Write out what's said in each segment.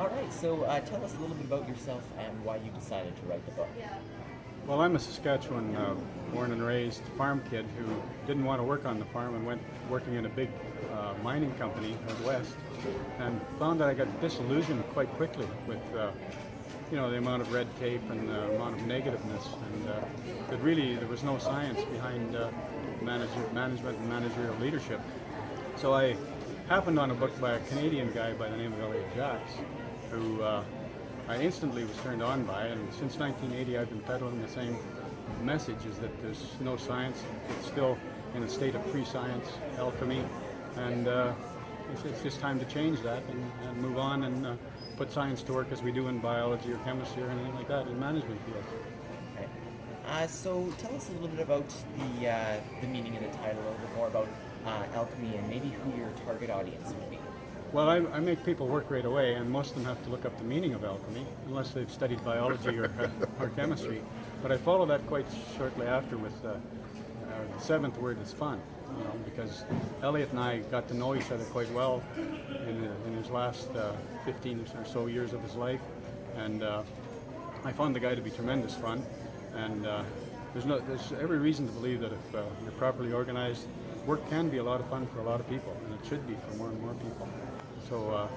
All right, so tell us a little bit about yourself and why you decided to write the book. Well, I'm a Saskatchewan born and raised farm kid who didn't want to work on the farm and went working in a big mining company out west, and found that I got disillusioned quite quickly with the amount of red tape and the amount of negativeness, and that really there was no science behind management and managerial leadership. So I happened on a book by a Canadian guy by the name of Elliot Jacks, who I instantly was turned on by, and since 1980 I've been peddling the same message, is that there's no science. It's still in a state of pre-science alchemy, and it's just time to change that and move on and put science to work as we do in biology or chemistry or anything like that in management fields. Okay. So tell us a little bit about the meaning of the title, a little bit more about alchemy and maybe who your target audience would be. Well, I make people work right away, and most of them have to look up the meaning of alchemy, unless they've studied biology or chemistry. But I follow that quite shortly after with the seventh word is fun, because Elliot and I got to know each other quite well in his last 15 or so years of his life, and I found the guy to be tremendous fun, and there's every reason to believe that if you're properly organized, work can be a lot of fun for a lot of people, and it should be for more and more people. So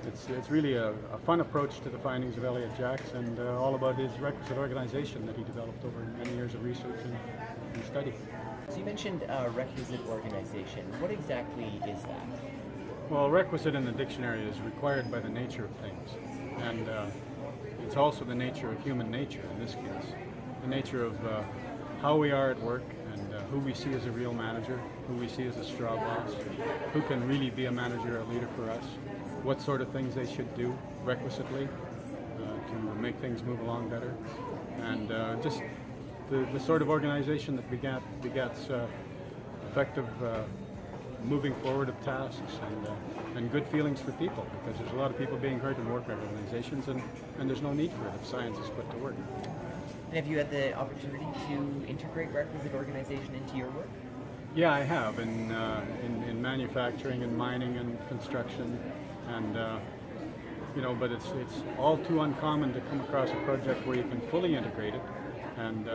it's really a fun approach to the findings of Elliot Jacks, and all about his requisite organization that he developed over many years of research and study. So you mentioned requisite organization. What exactly is that? Well, requisite in the dictionary is required by the nature of things, and it's also the nature of human nature in this case, the nature of how we are at work, and who we see as a real manager, who we see as a straw boss, who can really be a manager or a leader for us, what sort of things they should do requisitely to make things move along better, and just the sort of organization that begets effective moving forward of tasks and good feelings for people, because there's a lot of people being hurt in work organizations, and there's no need for it if science is put to work. And have you had the opportunity to integrate requisite organization into your work? Yeah, I have in manufacturing and mining and construction, and but it's all too uncommon to come across a project where you can fully integrate it, and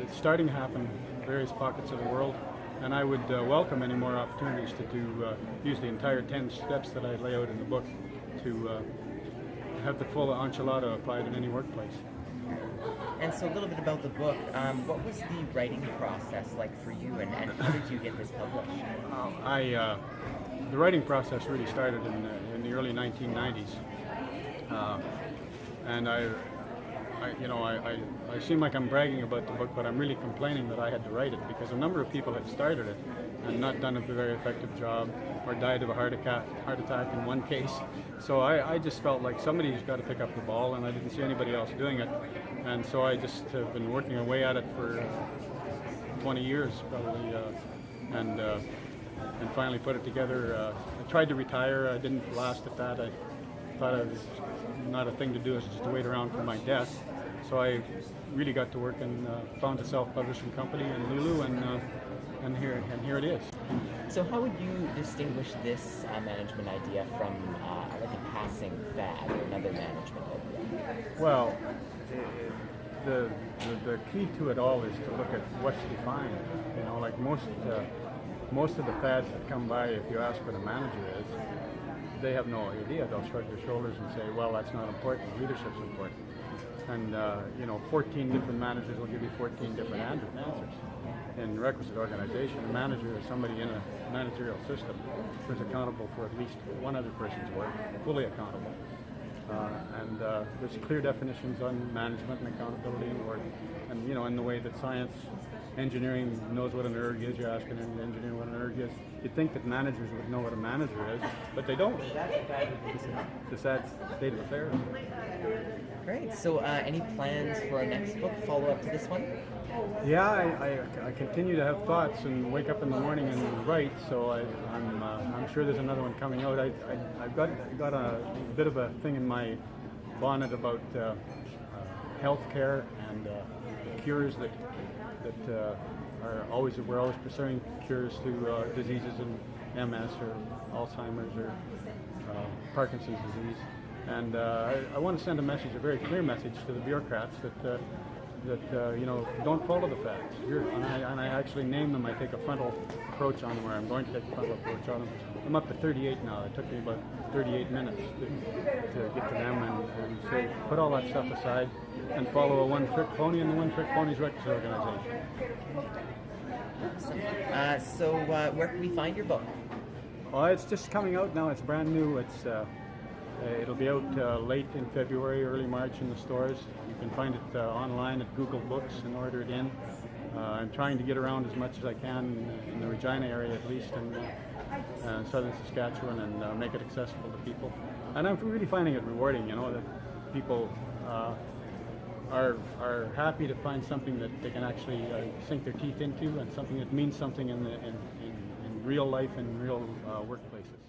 it's starting to happen in various pockets of the world. And I would welcome any more opportunities to use the entire 10 steps that I lay out in the book to have the full enchilada applied in any workplace. And so a little bit about the book. What was the writing process like for you, and how did you get this published? The writing process really started in the early 1990s, and I seem like I'm bragging about the book, but I'm really complaining that I had to write it, because a number of people had started it and not done a very effective job, or died of a heart attack in one case. So I just felt like somebody's got to pick up the ball, and I didn't see anybody else doing it. And so I just have been working away at it for 20 years probably, and finally put it together. I tried to retire. I didn't last at that. I thought it was not a thing to do, is just to wait around for my death. So I really got to work and found a self-publishing company in Lulu, and here it is. So how would you distinguish this management idea from like a passing fad or another management idea? Well, the key to it all is to look at what's defined. Like most of the fads that come by, if you ask what a manager is, they have no idea. They'll shrug their shoulders and say, well, that's not important, leadership's important. And 14 different managers will give you 14 different answers. In requisite organization, a manager is somebody in a managerial system who's accountable for at least one other person's work, fully accountable. And there's clear definitions on management and accountability in work. And in the way that science, engineering knows what an erg is, you ask an engineer what an erg is. You'd think that managers would know what a manager is, but they don't. It's a sad state of affairs. Great. So any plans for a next book, follow up to this one? Yeah, I continue to have thoughts and wake up in the morning and write, so I'm sure there's another one coming out. I've got a bit of a thing in my bonnet about healthcare and cures that we're always pursuing cures to diseases in MS or Alzheimer's or Parkinson's disease, And I want to send a message, a very clear message to the bureaucrats that don't follow the facts. And I actually name them. I take a frontal approach on them, where I'm going to take a frontal approach on them. I'm up to 38 now. It took me about 38 minutes to get to them and say, put all that stuff aside and follow a one-trick pony and the One-Trick Ponies Records organization. So where can we find your book? Well, it's just coming out now. It's brand new. It'll be out late in February, early March in the stores. You can find it online at Google Books and order it in. I'm trying to get around as much as I can in the Regina area, at least, in southern Saskatchewan, and make it accessible to people. And I'm really finding it rewarding, that people are happy to find something that they can actually sink their teeth into, and something that means something in real life and real workplaces.